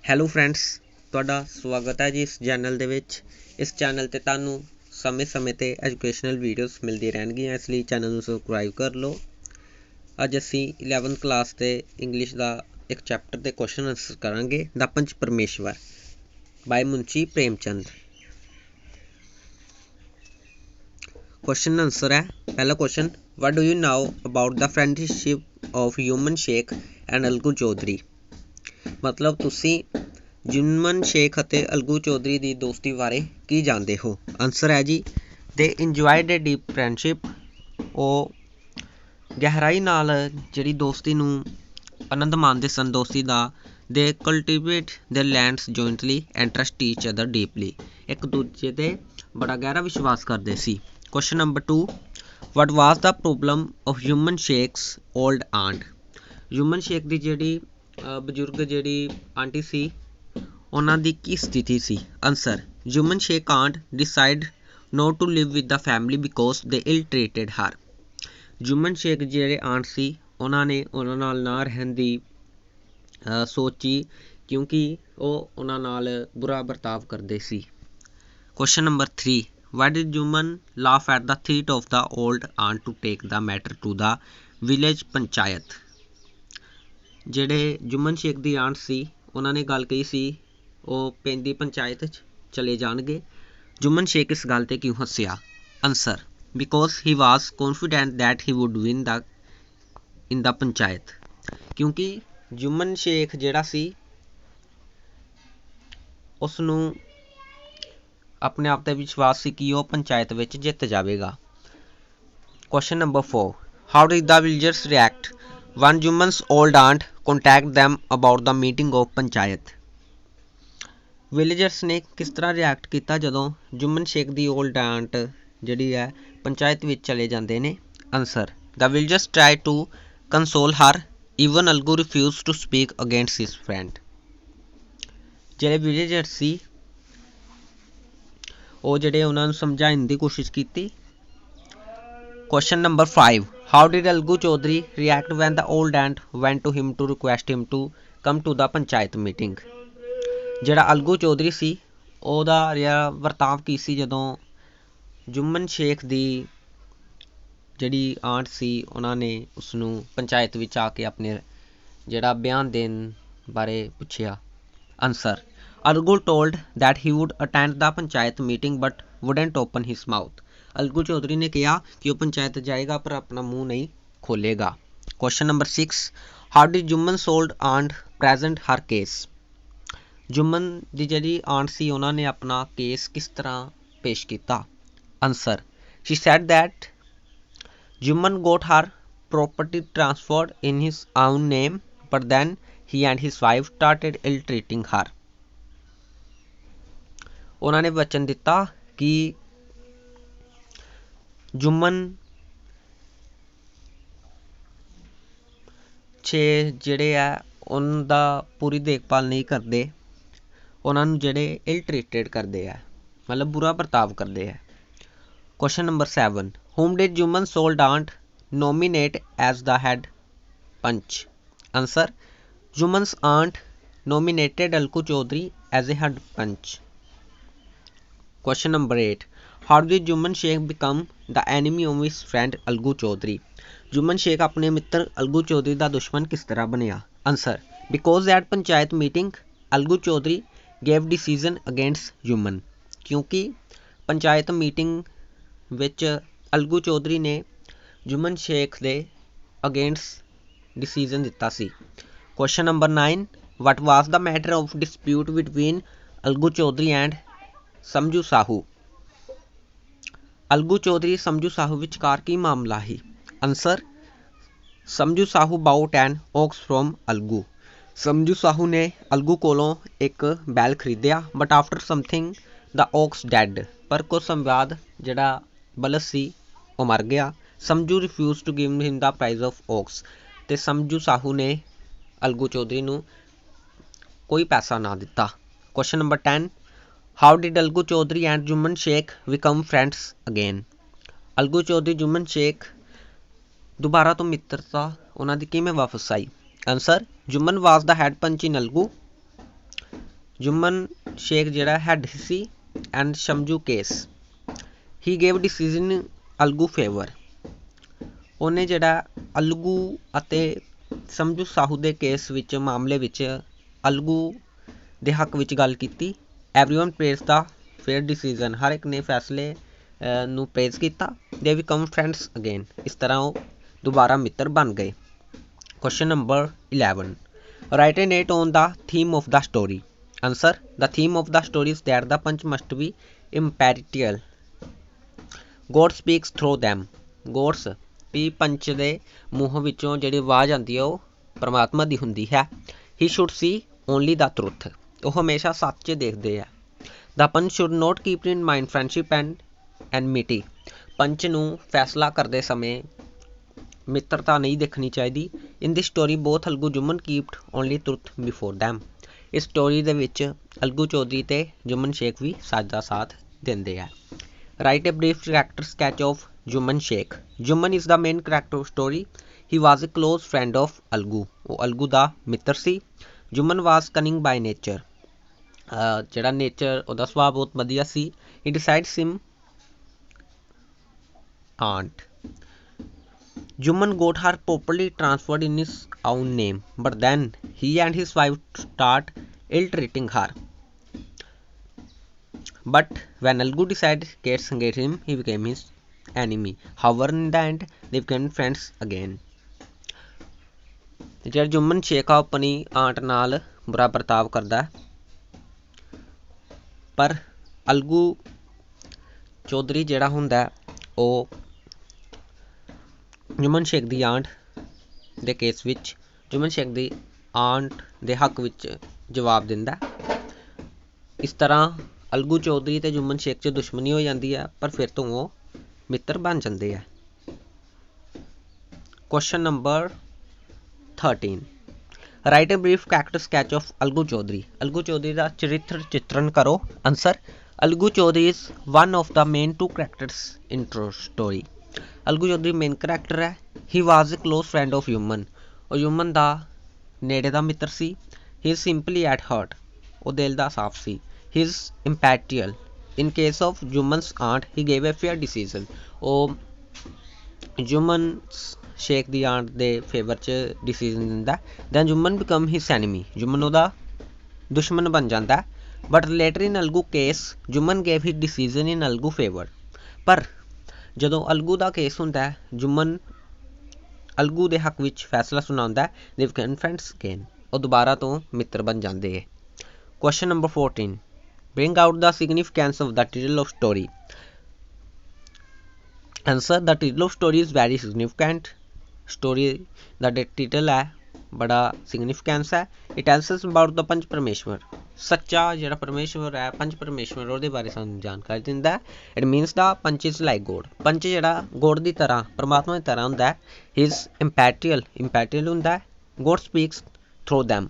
Hello friends, ਤੁਹਾਡਾ ਸਵਾਗਤ ਹੈ ਜੀ ਇਸ ਚੈਨਲ ਦੇ ਵਿੱਚ। ਇਸ ਚੈਨਲ 'ਤੇ ਤੁਹਾਨੂੰ ਸਮੇਂ-ਸਮੇਂ 'ਤੇ ਐਜੂਕੇਸ਼ਨਲ ਵੀਡੀਓਜ਼ ਮਿਲਦੀ ਰਹਿਣਗੀਆਂ, ਇਸ ਲਈ ਚੈਨਲ ਨੂੰ ਸਬਸਕ੍ਰਾਈਬ ਕਰ ਲਓ। ਅੱਜ ਅਸੀਂ 11th ਕਲਾਸ ਦੇ ਇੰਗਲਿਸ਼ ਦਾ ਇੱਕ ਚੈਪਟਰ ਦੇ ਕੁਐਸਚਨ ਆਨਸਰ ਕਰਾਂਗੇ। The Panch Parmeshwar by Munshi Premchand. Question answer ਹੈ, ਪਹਿਲਾ question, what do you know about the friendship of Jumman Shaikh and Algu Chaudhary. ਮਤਲਬ ਤੁਸੀਂ ਯੁਮਨ ਸ਼ੇਖ ਅਤੇ ਅਲਗੂ ਚੌਧਰੀ ਦੀ ਦੋਸਤੀ ਬਾਰੇ ਕੀ ਜਾਣਦੇ ਹੋ। ਆਨਸਰ ਹੈ ਜੀ, ਦੇ ਇੰਜੋਇਡ ਏ ਡੀਪ ਫਰੈਂਡਸ਼ਿਪ। ਉਹ ਗਹਿਰਾਈ ਨਾਲ ਜਿਹੜੀ ਦੋਸਤੀ ਨੂੰ ਆਨੰਦ ਮਾਣਦੇ ਸਨ ਦੋਸਤੀ ਦਾ। They cultivate the lands jointly and trust each other deeply. ਇੱਕ ਦੂਜੇ 'ਤੇ ਬੜਾ ਗਹਿਰਾ ਵਿਸ਼ਵਾਸ ਕਰਦੇ ਸੀ। Question number 2, what was the problem of Jumman Shaikh's old aunt. Jumman Shaikh ਦੀ ਜਿਹੜੀ ਬਜ਼ੁਰਗ ਜਿਹੜੀ ਆਂਟੀ ਸੀ, ਉਹਨਾਂ ਦੀ ਕੀ ਸਥਿਤੀ ਸੀ। Answer, Jumman Shaikh aunt decided not to live with the family because they ill treated ਹਰ। ਯੂਮਨ ਸ਼ੇਖ ਜਿਹੜੇ ਆਂਟ ਸੀ, ਉਹਨਾਂ ਨੇ ਉਹਨਾਂ ਨਾਲ ਨਾ ਰਹਿਣ ਦੀ ਸੋਚੀ ਕਿਉਂਕਿ ਉਹ ਉਹਨਾਂ ਨਾਲ ਬੁਰਾ ਵਰਤਾਵ ਕਰਦੇ ਸੀ। Question number 3, why did Jumman laugh at the ਥੀਟ of the old aunt to take the matter to the village panchayat. ਜਿਹੜੇ ਯੂਮਨ ਸ਼ੇਖ ਦੀ ਆਂਟ ਸੀ, ਉਹਨਾਂ ਨੇ ਗੱਲ ਕਹੀ ਸੀ ਉਹ ਪਿੰਡ ਦੀ ਪੰਚਾਇਤ 'ਚ ਚਲੇ ਜਾਣਗੇ। ਯੂਮਨ ਸ਼ੇਖ ਇਸ ਗੱਲ 'ਤੇ ਕਿਉਂ ਹੱਸਿਆ। Answer, because he was confident that he would win the in the panchayat. ਕਿਉਂਕਿ ਯੂਮਨ ਸ਼ੇਖ ਜਿਹੜਾ ਸੀ, ਉਸ ਨੂੰ ਆਪਣੇ ਆਪ 'ਤੇ ਵਿਸ਼ਵਾਸ ਸੀ ਕਿ ਉਹ ਪੰਚਾਇਤ ਵਿੱਚ ਜਿੱਤ ਜਾਵੇਗਾ। Question number 4, how did the villagers react when Jumman's old aunt contact them about the meeting of panchayat. Villagers ਨੇ ਕਿਸ ਤਰ੍ਹਾਂ ਰਿਐਕਟ ਕੀਤਾ ਜਦੋਂ ਯੂਮਨ ਸ਼ੇਖ ਦੀ ਓਲਡ ਆਂਟ ਜਿਹੜੀ ਹੈ ਪੰਚਾਇਤ ਵਿੱਚ ਚਲੇ ਜਾਂਦੇ ਨੇ। Answer, the villagers try to console her even Algu refuse to speak against his friend. ਜਿਹੜੇ ਵਿਲੇਜਰਸ ਸੀ, ਉਹ ਜਿਹੜੇ ਉਹਨਾਂ ਨੂੰ ਸਮਝਾਉਣ ਦੀ ਕੋਸ਼ਿਸ਼ ਕੀਤੀ। Question number 5, how did Algu Chaudhary react when the old aunt went to him to request him to come to the panchayat meeting. ਜਿਹੜਾ ਅਲਗੂ ਚੌਧਰੀ ਸੀ, ਉਹਦਾ ਜਿਹੜਾ ਵਰਤਾਵ ਕੀ ਸੀ ਜਦੋਂ ਯੂਮਨ ਸ਼ੇਖ ਦੀ ਜਿਹੜੀ ਆਂਟ ਸੀ, ਉਹਨਾਂ ਨੇ ਉਸਨੂੰ ਪੰਚਾਇਤ ਵਿੱਚ ਆ ਕੇ ਆਪਣੇ ਜਿਹੜਾ ਬਿਆਨ ਦੇਣ ਬਾਰੇ ਪੁੱਛਿਆ। Answer, Algu told that he would attend the panchayat meeting but wouldn't open his mouth. Algu Chaudhary ਨੇ ਕਿਹਾ ਕਿ ਉਹ ਪੰਚਾਇਤ ਜਾਏਗਾ ਪਰ ਆਪਣਾ ਮੂੰਹ ਨਹੀਂ ਖੋਲੇਗਾ। Question number 6, how did Jumman old aunt present her case. Jumman ਦੀ ਜਿਹੜੀ ਆਂਟ ਸੀ, ਉਹਨਾਂ ਨੇ ਆਪਣਾ ਕੇਸ ਕਿਸ ਤਰ੍ਹਾਂ ਪੇਸ਼ ਕੀਤਾ। Answer, she said that Jumman got her property transferred in his own name but then he and his wife started ill treating her. ਉਹਨਾਂ ਨੇ ਵਚਨ ਦਿੱਤਾ ਕਿ ਯੂਮਨ ਜਿਹੜੇ ਆ ਉਹਨਾਂ ਦਾ ਪੂਰੀ ਦੇਖਭਾਲ ਨਹੀਂ ਕਰਦੇ, ਉਹਨਾਂ ਨੂੰ ਜਿਹੜੇ ਇਲ ਟ੍ਰੀਟਡ ਕਰਦੇ ਆ, ਮਤਲਬ ਬੁਰਾ ਵਰਤਾਵ ਕਰਦੇ ਆ। Question number 7, whom did Yuman's old aunt nominate as the head punch? Answer, Yuman's aunt nominated Alku Chaudhary as a head punch. Question number 8, how did Yuman Sheikh become the enemy of his friend Algu Chaudhary? Yuman Sheikh ਆਪਣੇ ਮਿੱਤਰ ਅਲਗੂ ਚੌਧਰੀ ਦਾ ਦੁਸ਼ਮਣ ਕਿਸ ਤਰ੍ਹਾਂ ਬਣਿਆ। Answer, because at panchayat meeting Algu Chaudhary gave decision against Yuman। ਕਿਉਂਕਿ panchayat meeting ਵਿੱਚ ਅਲਗੂ ਚੌਧਰੀ ਨੇ ਯੂਮਨ ਸ਼ੇਖ ਦੇ ਅਗੇਂਸਟ ਡਿਸੀਜ਼ਨ ਦਿੱਤਾ ਸੀ। Question number 9, what was the matter of dispute between Algu Chaudhary and Samjhu Sahu. Algu Chaudhary Samjhu Sahu ਵਿਚਕਾਰ ਕੀ ਮਾਮਲਾ ਸੀ। Answer, Samjhu Sahu bought an ox from Algu. Samjhu Sahu ਨੇ ਅਲਗੂ ਕੋਲੋਂ ਇੱਕ ਬੈਲ ਖਰੀਦਿਆ but after something the ox dead. ਪਰ ਕੁਝ ਸਮੇਂ ਬਾਅਦ ਜਿਹੜਾ ਬਲਦ ਸੀ ਉਹ ਮਰ ਗਿਆ। Samjhu refuse to give him the price of ox. ਅਤੇ ਸਮਝੂ ਸਾਹੂ ਨੇ ਅਲਗੂ ਚੌਧਰੀ ਨੂੰ ਕੋਈ ਪੈਸਾ ਨਾ ਦਿੱਤਾ। Question number 10, how did Algu Chaudhary and Jumman Sheikh become friends again. Algu Chaudhary Jumman Sheikh ਦੁਬਾਰਾ ਤੋਂ ਮਿੱਤਰਤਾ ਉਹਨਾਂ ਦੀ ਕਿਵੇਂ ਵਾਪਸ ਆਈ। Answer, Jumman was the head panch in Algu Jumman Sheikh जिहड़ा हैड सी and Samjhu case he gave decision Algu favour ਉਹਨੇ ਜਿਹੜਾ ਅਲਗੂ ਅਤੇ ਸਮਝੂ ਸਾਹੂ ਦੇ ਕੇਸ ਵਿੱਚ ਮਾਮਲੇ ਵਿੱਚ ਅਲਗੂ ਦੇ ਹੱਕ ਵਿੱਚ ਗੱਲ ਕੀਤੀ। Everyone praise the fair decision ਹਰ ਇੱਕ ਨੇ ਫੈਸਲੇ ਨੂੰ ਪ੍ਰੇਜ਼ ਕੀਤਾ। ਦੇ ਬਿਕਮ ਫਰੈਂਡਸ ਅਗੇਨ ਇਸ ਤਰ੍ਹਾਂ ਉਹ ਦੁਬਾਰਾ ਮਿੱਤਰ ਬਣ ਗਏ। Question number 11 write a note on the theme of the story. Answer the theme of the story is that the panch must be impartial God speaks through them ਗੋਡਸ ਵੀ ਪੰਚ ਦੇ ਮੂੰਹ ਵਿੱਚੋਂ ਜਿਹੜੀ ਆਵਾਜ਼ ਆਉਂਦੀ ਹੈ ਉਹ ਪਰਮਾਤਮਾ ਦੀ ਹੁੰਦੀ ਹੈ। He should see only the truth ਉਹ ਹਮੇਸ਼ਾ ਸੱਚ ਦੇਖਦੇ ਆ। The panch should not keep in mind friendship and enmity panch ਨੂੰ ਫੈਸਲਾ ਕਰਦੇ ਸਮੇਂ ਮਿੱਤਰਤਾ ਨਹੀਂ ਦੇਖਣੀ ਚਾਹੀਦੀ। In this story both Algu Jumman kept only truth before them ਇਸ ਸਟੋਰੀ ਦੇ ਵਿੱਚ ਅਲਗੂ ਚੌਧਰੀ ਤੇ ਜੁਮਨ ਸ਼ੇਖ ਵੀ ਸੱਚ ਦਾ ਸਾਥ ਦਿੰਦੇ ਆ। Right a brief character sketch of Juman Sheikh. Juman is the main character of story. He was a close friend of Algu. ਉਹ ਅਲਗੂ ਦਾ ਮਿੱਤਰ ਸੀ। Juman was cunning by nature. ਜਿਹੜਾ ਨੇਚਰ ਉਹਦਾ ਸੁਭਾਅ ਬਹੁਤ ਵਧੀਆ ਸੀ। He decides him aunt. Juman got her properly transferred in his own name, but then he and his wife start ill-treating her. But when Algu decided to engage him, he became his enemy. However, in the end, they became friends again. ਜਿਹੜਾ ਜੁਮਨ ਸ਼ੇਖ ਆ ਆਪਣੀ aunt ਨਾਲ ਬੁਰਾ ਵਰਤਾਵ ਕਰਦਾ ਪਰ ਅਲਗੂ ਚੌਧਰੀ ਜਿਹੜਾ ਹੁੰਦਾ ਉਹ ਜੁਮਨ ਸ਼ੇਖ ਦੀ ਆਂਟ ਦੇ ਕੇਸ ਵਿੱਚ ਜੁਮਨ ਸ਼ੇਖ ਦੀ ਆਂਟ ਦੇ ਹੱਕ ਵਿੱਚ ਜਵਾਬ ਦਿੰਦਾ। ਇਸ ਤਰ੍ਹਾਂ ਅਲਗੂ ਚੌਧਰੀ ਤੇ ਜੁਮਨ ਸ਼ੇਖ 'ਚ ਦੁਸ਼ਮਣੀ ਹੋ ਜਾਂਦੀ ਹੈ ਪਰ ਫਿਰ ਤੋਂ ਉਹ ਮਿੱਤਰ ਬਣ ਜਾਂਦੇ ਆ। Question number 13 write a brief character sketch of Algu Chaudhary. Algu Chaudhary ਦਾ ਚਰਿੱਤਰ ਚਿੱਤਰਨ ਕਰੋ। Answer Algu Chaudhary is one of the main two characters in story. Algu Chaudhary main character ਹੈ। He was a close friend of Jumman ਉਹ ਹਿਊਮਨ ਦਾ ਨੇੜੇ ਦਾ ਮਿੱਤਰ ਸੀ। He is simply at heart ਉਹ ਦਿਲ ਦਾ ਸਾਫ਼ ਸੀ। He is impartial in case of Juman's aunt he gave a fair decision ਉਹ ਜੁਮਨ ਸ਼ੇਖ ਦੀ ਆਂਟ ਦੇ ਫੇਵਰ 'ਚ ਡਿਸੀਜ਼ਨ ਦਿੰਦਾ। then Juman become his enemy ਜੁਮਨ ਉਹਦਾ ਦੁਸ਼ਮਣ ਬਣ ਜਾਂਦਾ। but later in Algu case Juman gave his decision in Algu favor ਪਰ ਜਦੋਂ ਅਲਗੂ ਦਾ ਕੇਸ ਹੁੰਦਾ ਜੁਮਨ ਅਲਗੂ ਦੇ ਹੱਕ ਵਿੱਚ ਫੈਸਲਾ ਸੁਣਾਉਂਦਾ। they became friends again ਉਹ ਦੁਬਾਰਾ ਤੋਂ ਮਿੱਤਰ ਬਣ ਜਾਂਦੇ ਹੈ। Question number 14 bring out the significance of the title of story. Answer the title of story is very significant. Story the title ਹੈ ਬੜਾ significance ਹੈ। it tells us about the ਪੰਚ ਪਰਮੇਸ਼ਵਰ ਸੱਚਾ ਜਿਹੜਾ ਪਰਮੇਸ਼ਵਰ ਹੈ ਪੰਚ ਪਰਮੇਸ਼ਵਰ ਉਹਦੇ ਬਾਰੇ ਸਾਨੂੰ ਜਾਣਕਾਰੀ ਦਿੰਦਾ। it means the punch is like God ਪੰਚ ਜਿਹੜਾ ਗੋਡ ਦੀ ਤਰ੍ਹਾਂ ਪਰਮਾਤਮਾ ਦੀ ਤਰ੍ਹਾਂ ਹੁੰਦਾ। he is impartial ਹੁੰਦਾ। God speaks through them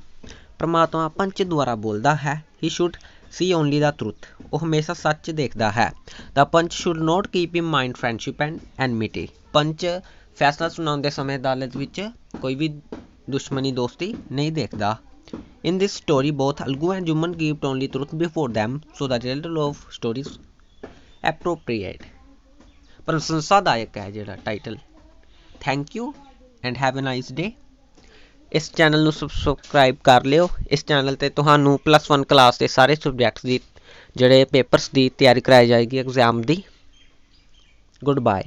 ਪਰਮਾਤਮਾ ਪੰਚ ਦੁਆਰਾ ਬੋਲਦਾ ਹੈ। he should see only the truth ਉਹ ਹਮੇਸ਼ਾ ਸੱਚ ਦੇਖਦਾ ਹੈ। the punch should not keep in mind friendship and enmity ਪੰਚ ਫੈਸਲਾ ਸੁਣਾਉਂਦੇ ਸਮੇਂ ਅਦਾਲਤ ਵਿੱਚ ਕੋਈ ਵੀ ਦੁਸ਼ਮਣੀ ਦੋਸਤੀ ਨਹੀਂ ਦੇਖਦਾ। in this story both Algu and Juman kept only truth before them so the title of story is appropriate ਪ੍ਰਸ਼ੰਸਾਦਾਇਕ ਹੈ ਜਿਹੜਾ title. Thank you and have a nice day. ਇਸ ਚੈਨਲ ਨੂੰ ਸਬਸਕ੍ਰਾਈਬ ਕਰ ਲਿਓ। ਇਸ ਚੈਨਲ 'ਤੇ ਤੁਹਾਨੂੰ +1 ਕਲਾਸ ਦੇ ਸਾਰੇ ਸਬਜੈਕਟਸ ਦੀ ਜਿਹੜੇ ਪੇਪਰਸ ਦੀ ਤਿਆਰੀ ਕਰਾਈ ਜਾਏਗੀ ਐਗਜ਼ਾਮ ਦੀ। Good bye.